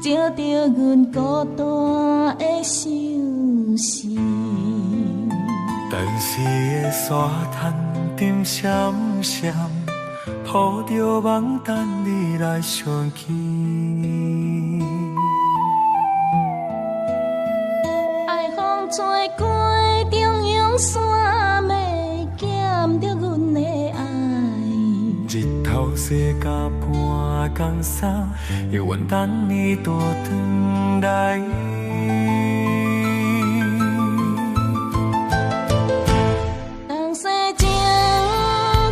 照着阮孤单的心事。但是的沙滩顶闪闪，抱着梦等你来相见。爱风吹过中央山脉，减着阮的爱。日头西甲半江山，犹原等你倒转来。东西情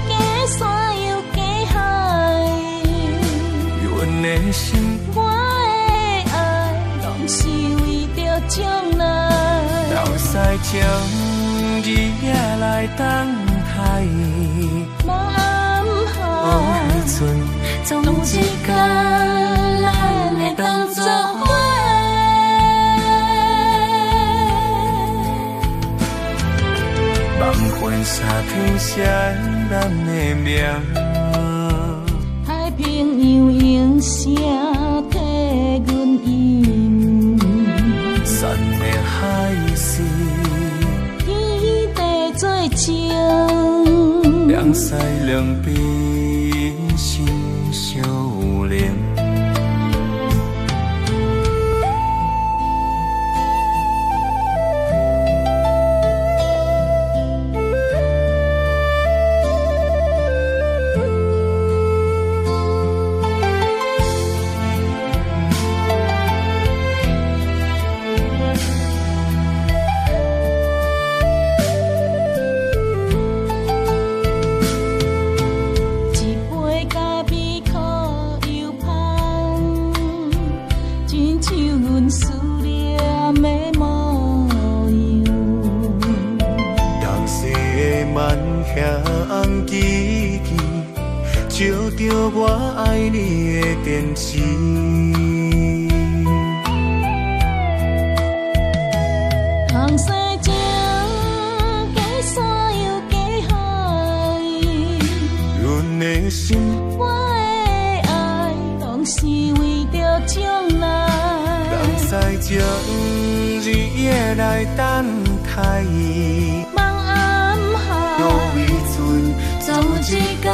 加山又加海，阮的心，我的爱，拢是为着将来。流西情，日夜来等待。迄阵，总一天咱会当作伙。梦幻沙天写咱的名，太平洋用声替阮吟。山的海市，天地做情，两西两边心相连。照着我爱你的电视，红西情加山又加海，阮的心，我的爱，拢是为着将来。人西情，日夜来等待，梦暗下，有一阵，总一天。